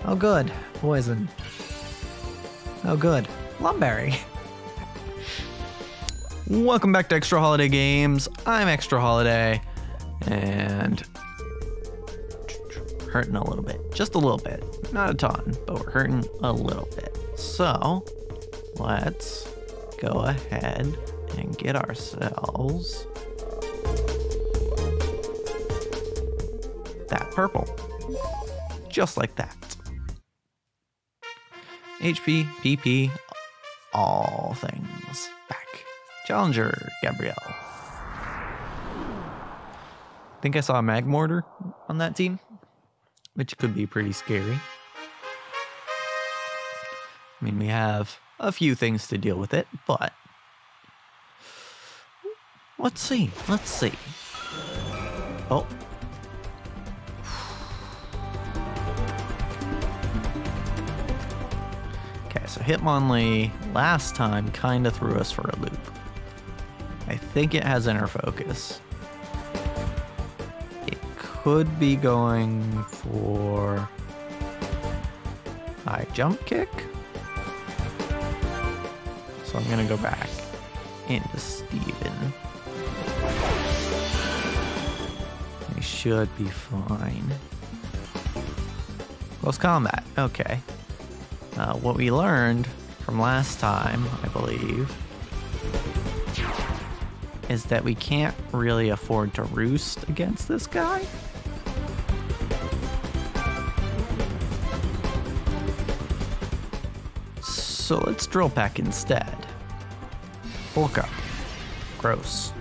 Oh good, poison. Oh good, Lumberry. Welcome back to Extra Holiday Games. I'm Extra Holiday, and hurting a little bit, just a little bit, not a ton, but we're hurting a little bit. So let's go ahead and get ourselves that purple, just like that. HP, PP, all things back. Challenger, Gabrielle. I think I saw a Magmortar on that team, which could be pretty scary. I mean, we have a few things to deal with it, but let's see. Oh. Okay, so Hitmonlee last time kind of threw us for a loop. I think it has Inner Focus. It could be going for high jump kick. So I'm gonna go back into Steven. We should be fine. Close combat, okay. What we learned from last time, I believe, is that we can't really afford to roost against this guy. So let's drill pack instead. Bulk up. Gross.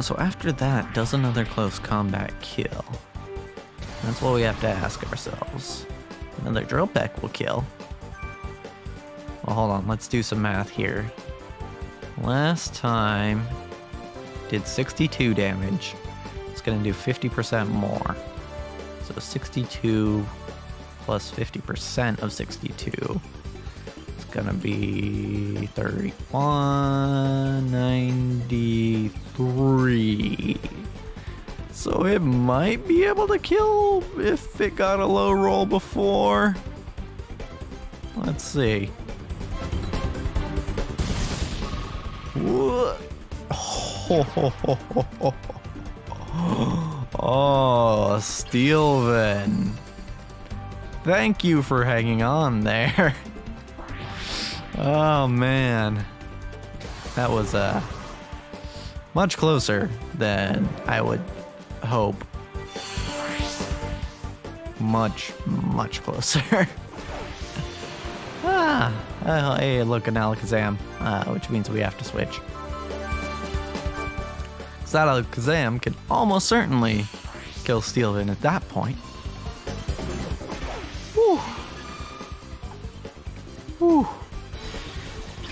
So after that, does another close combat kill? That's what we have to ask ourselves. Another drill peck will kill. Well, hold on, let's do some math here. Last time did 62 damage. It's gonna do 50% more. So 62 plus 50% of 62. It's gonna be 3193. So it might be able to kill if it got a low roll before. Let's see. Oh, Steelvin. Thank you for hanging on there. Oh man. That was much closer than I would hope. Much closer. Hey, look, an Alakazam, which means we have to switch. So that Alakazam can almost certainly kill Steelvin at that point. Whew. Whew.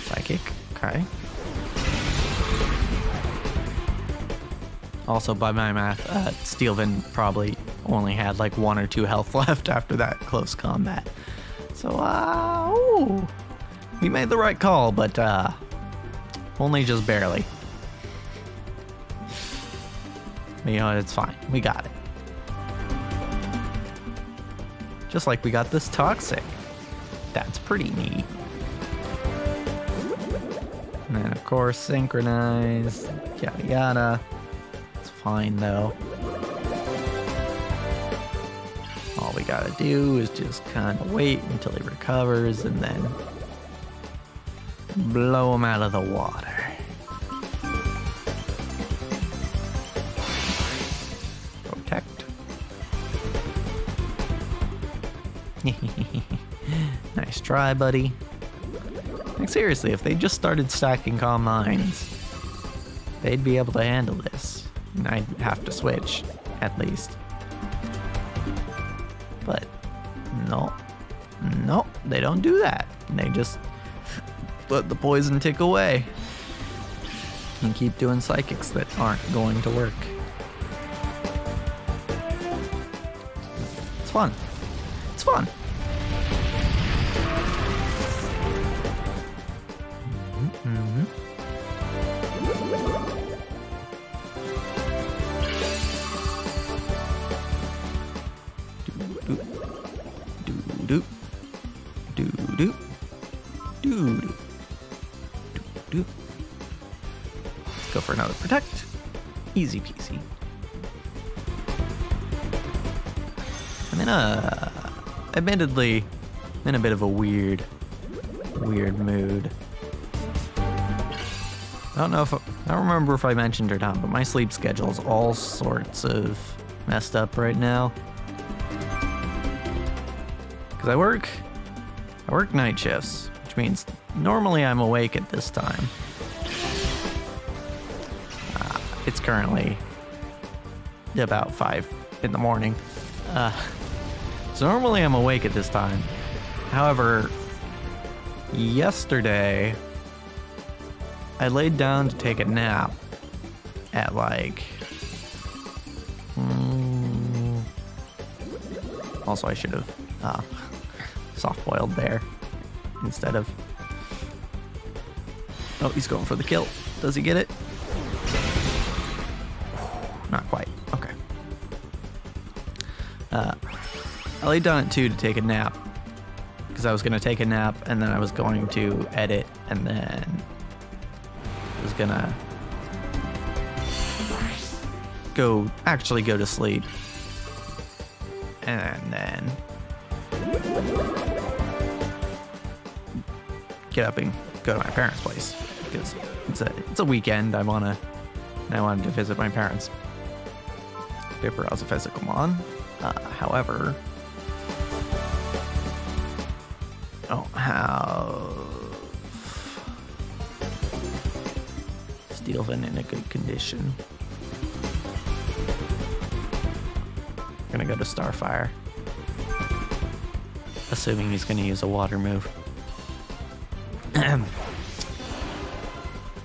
Psychic, okay. Also, by my math, Steelvin probably only had like 1 or 2 health left after that close combat. So, ooh, we made the right call, but only just barely. But, you know, it's fine. We got it. Just like we got this Toxic. That's pretty neat. And then, of course, Synchronize, yada yada. It's fine, though. All we gotta do is just kind of wait until he recovers and then blow him out of the water. Protect. Nice try, buddy. Like, seriously, if they just started stacking Calm Minds, they'd be able to handle this. And I'd have to switch, at least. But no, they don't do that. They just let the poison tick away and keep doing psychics that aren't going to work. It's fun. It's fun. doo. Doo doo. Doo doo. Doo doo. Let's go for another protect. Easy peasy. I'm admittedly, in a bit of a weird mood. I don't remember if I mentioned or not, but my sleep schedule is all sorts of messed up right now. Because I work night shifts, which means normally I'm awake at this time. It's currently about 5 in the morning. So normally I'm awake at this time. However, yesterday I laid down to take a nap at like... Also, I should have soft-boiled there instead of... Oh, he's going for the kill. Does he get it? Not quite. Okay. I laid down at 2 to take a nap because I was going to take a nap and then I was going to edit and then I was going to actually go to sleep and then get up and go to my parents' place because it's a weekend. I wanted to visit my parents. Paper as a physical mon. However, I don't have Steelvin in a good condition. I'm gonna go to Starfire, assuming he's gonna use a water move.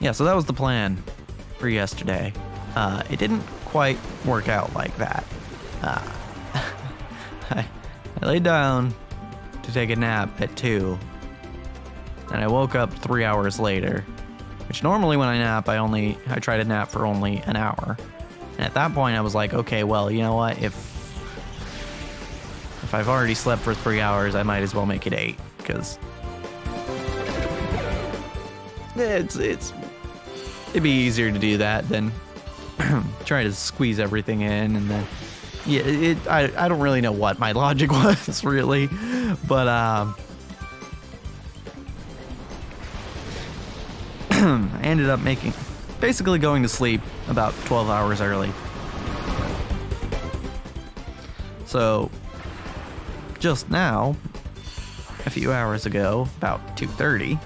Yeah, so that was the plan for yesterday. It didn't quite work out like that. I laid down to take a nap at 2, and I woke up 3 hours later, which normally when I nap, I try to nap for only an hour. And at that point I was like, okay, well, you know what, if I've already slept for 3 hours, I might as well make it 8, because it'd be easier to do that than try to squeeze everything in. And then I don't really know what my logic was really, but I ended up basically going to sleep about 12 hours early. So just now, a few hours ago, about 2:30,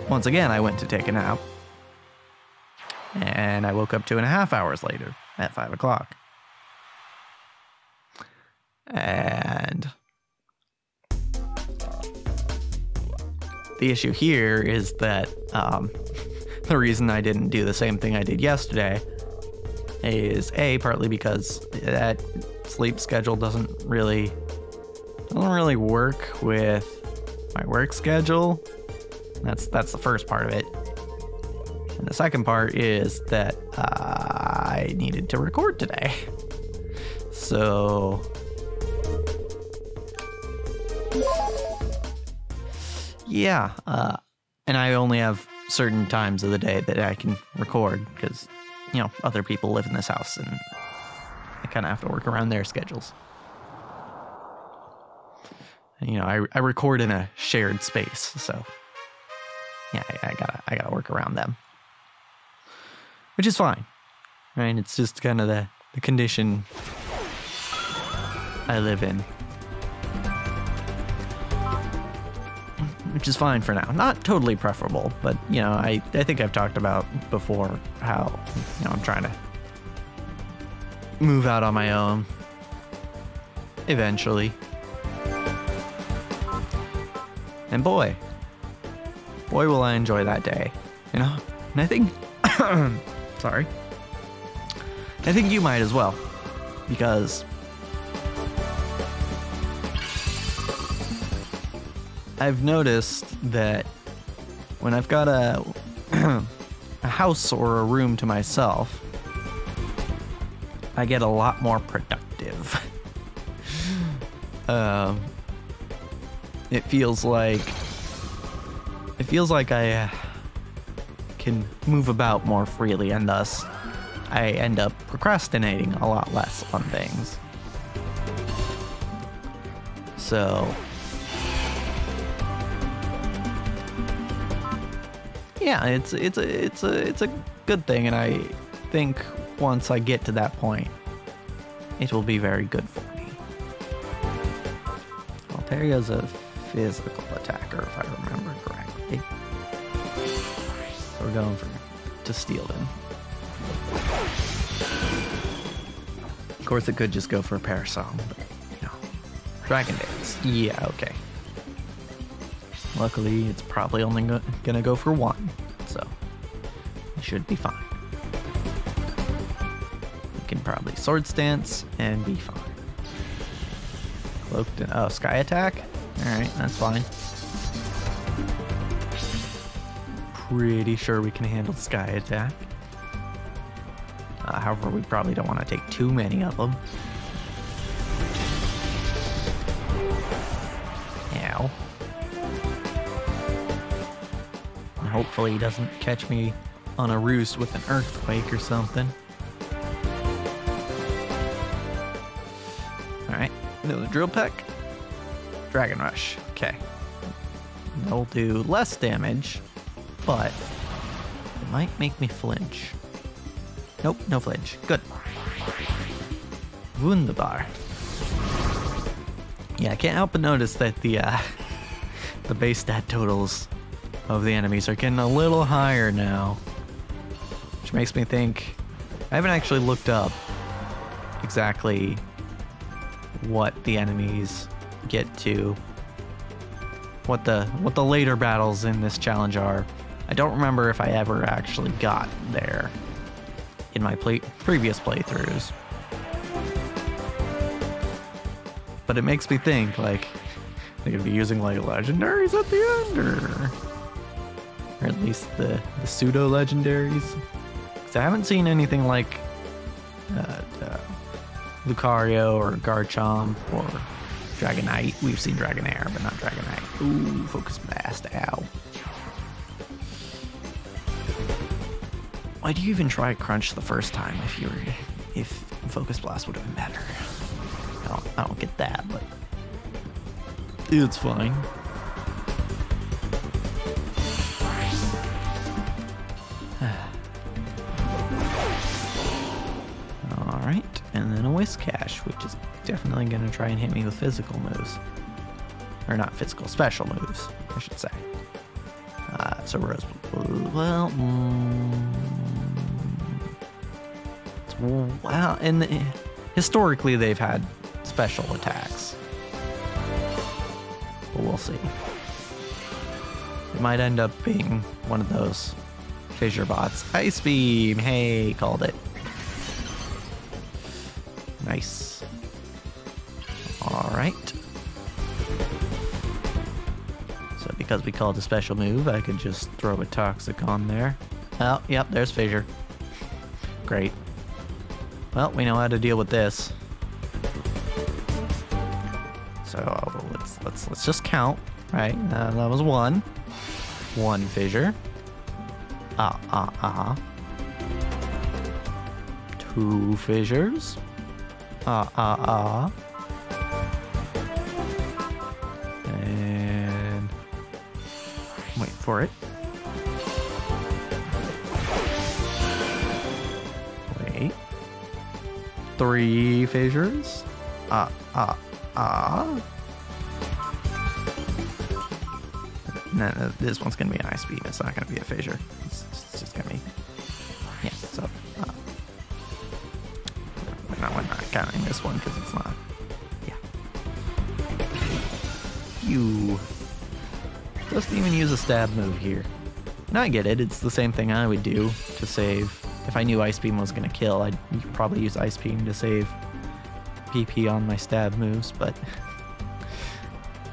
once again I went to take a nap, and I woke up 2.5 hours later at 5 o'clock. And the issue here is that the reason I didn't do the same thing I did yesterday is partly because that sleep schedule doesn't really work with my work schedule. That's the first part of it. And the second part is that I needed to record today. So yeah, and I only have certain times of the day that I can record because, other people live in this house and I kind of have to work around their schedules. And, I record in a shared space, so yeah, I gotta work around them, which is fine, right? It's just kind of the condition I live in, which is fine for now. Not totally preferable, but I think I've talked about before how I'm trying to move out on my own eventually. And boy will I enjoy that day, And I think, sorry, I think you might as well, because I've noticed that when I've got a house or a room to myself, I get a lot more productive. It feels like I can move about more freely, and thus I end up procrastinating a lot less on things. So yeah, it's a good thing, and I think once I get to that point, it will be very good for me. Alteria's a physical attacker, if I remember correctly. So we're going to steal them. Of course, it could just go for a Parasong, but no. Dragon Dance. Yeah, okay. Luckily, it's probably only gonna go for one, so it should be fine. We can probably Sword Stance and be fine. Cloaked and, oh, Sky Attack? Alright, that's fine. Pretty sure we can handle Sky Attack. However, we probably don't want to take too many of them. Ow. And hopefully he doesn't catch me on a roost with an earthquake or something. Alright, another Drill Peck. Dragon Rush. Okay. They'll do less damage, but it might make me flinch. Nope, no flinch. Good. Wunderbar. Yeah, I can't help but notice that the base stat totals of the enemies are getting a little higher now, which makes me think I haven't actually looked up exactly what the enemies get to, what the later battles in this challenge are. I don't remember if I ever actually got there in my previous playthroughs. But it makes me think, like, they're gonna be using like legendaries at the end, or at least the pseudo legendaries. Because I haven't seen anything like Lucario or Garchomp or Dragonite. We've seen Dragonair, but not Dragonite. Ooh, Focus Blast, ow. Why do you even try Crunch the first time if Focus Blast would have been better? I don't get that, but it's fine. Alright, and then a Whiscash, which is definitely going to try and hit me with physical moves. Or not physical, special moves, I should say. So Rose, well, wow, and historically they've had special attacks, but we'll see. It might end up being one of those fissure bots. Ice Beam, hey, called it. Nice. All right. So because we called a special move, I could just throw a Toxic on there. Oh, yep, there's Fissure. Great. Well, we know how to deal with this. So let's just count, right? That was one. One Fissure. Two Fissures. And wait for it. Wait. Three Fissures. No, this one's gonna be an Ice Beam. It's not gonna be a Fissure. It's just gonna be, yeah. So we're not counting this one because it's not. Yeah. You doesn't even use a stab move here. Now I get it. It's the same thing I would do to save. If I knew Ice Beam was gonna kill, I'd probably use Ice Beam to save PP on my stab moves, but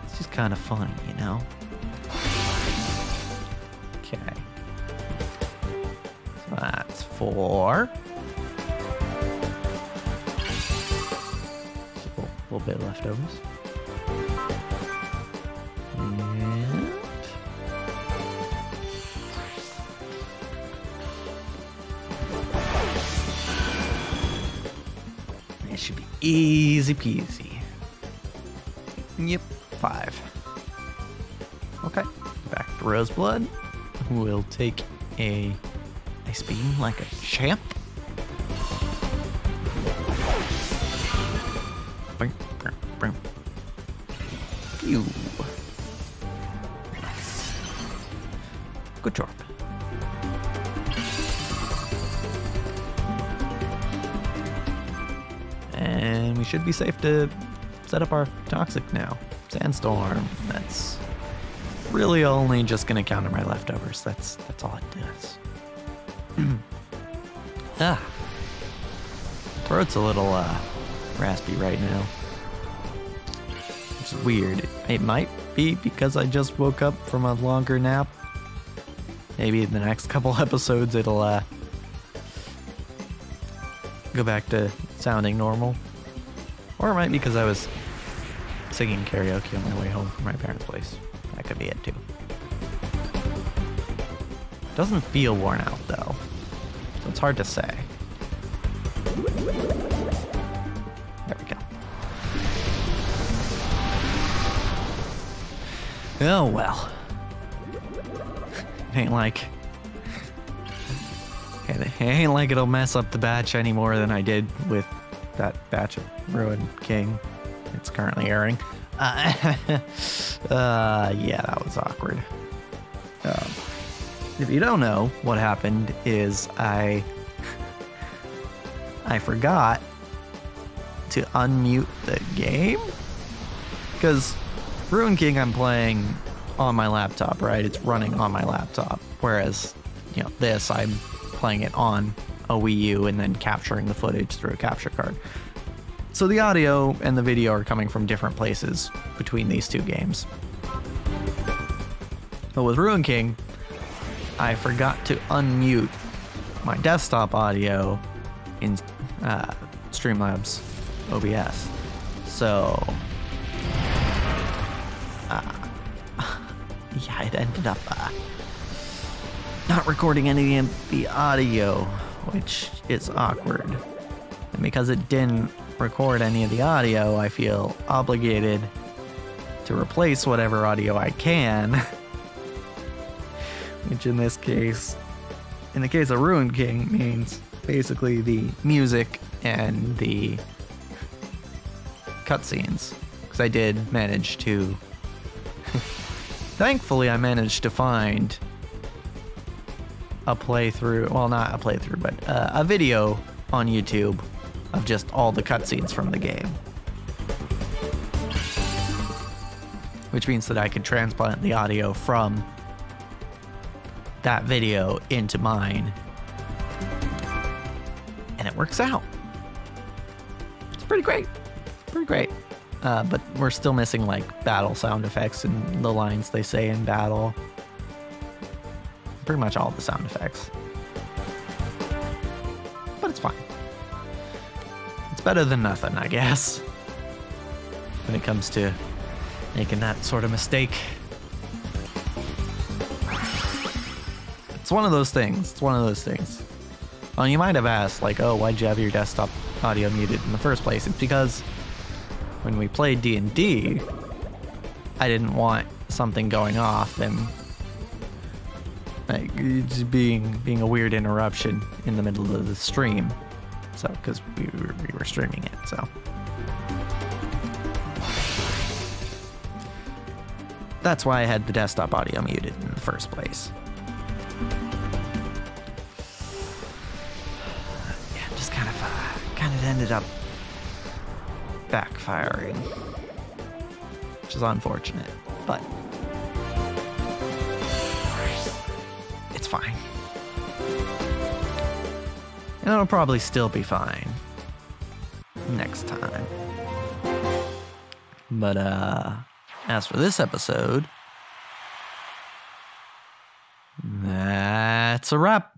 it's just kind of fun, you know? Okay. So that's 4. A little bit of leftovers. And it should be easy peasy. Yep, 5. Okay, back to Roseblood. We'll take a ice beam like a champ. Bing, bing, bing. Pew. Nice. Good job. And we should be safe to set up our toxic now. Sandstorm. That's really only just gonna counter my leftovers. That's all it does. Throat's a little raspy right now. Which is weird. It might be because I just woke up from a longer nap. Maybe in the next couple episodes it'll go back to sounding normal. Or it might be because I was singing karaoke on my way home from my parents' place. That could be it too. Doesn't feel worn out though, so it's hard to say. There we go. Oh well. It ain't like it'll mess up the batch any more than I did with that batch of Ruined King. It's currently airing. Yeah, that was awkward. If you don't know, what happened is I forgot to unmute the game, because Ruined King I'm playing on my laptop, right? It's running on my laptop, whereas, you know, this I'm playing it on a Wii U and then capturing the footage through a capture card. So the audio and the video are coming from different places between these two games. But with Ruined King, I forgot to unmute my desktop audio in Streamlabs OBS. So, yeah, it ended up not recording any of the audio, which is awkward. And because it didn't record any of the audio, I feel obligated to replace whatever audio I can. Which in this case, in the case of Ruined King, means basically the music and the cutscenes. Because I did manage to... Thankfully, I managed to find a playthrough, well, not a playthrough, but a video on YouTube of just all the cutscenes from the game. Which means that I could transplant the audio from that video into mine. And it works out. It's pretty great. Pretty great. But we're still missing like battle sound effects and the lines they say in battle. Pretty much all the sound effects. But it's fine. It's better than nothing, I guess, when it comes to making that sort of mistake. It's one of those things. It's one of those things. Well, you might have asked, like, oh, why'd you have your desktop audio muted in the first place? It's because when we played D&D, I didn't want something going off and like just being a weird interruption in the middle of the stream. So, because we were streaming it, so. That's why I had the desktop audio muted in the first place. Yeah, just kind of ended up backfiring, which is unfortunate, but it's fine. And it'll probably still be fine next time. But as for this episode, that's a wrap.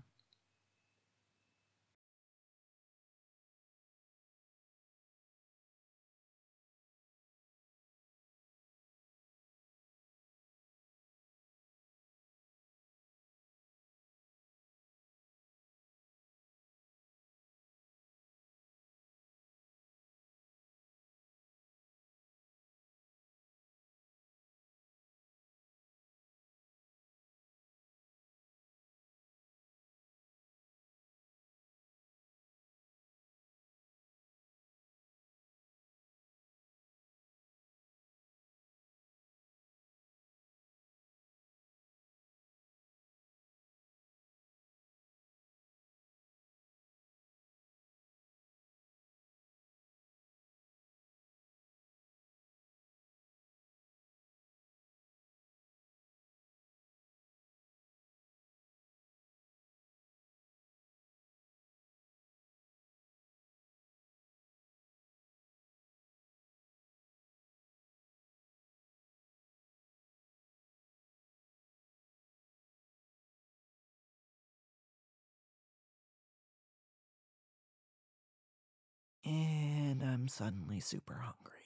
I'm suddenly super hungry.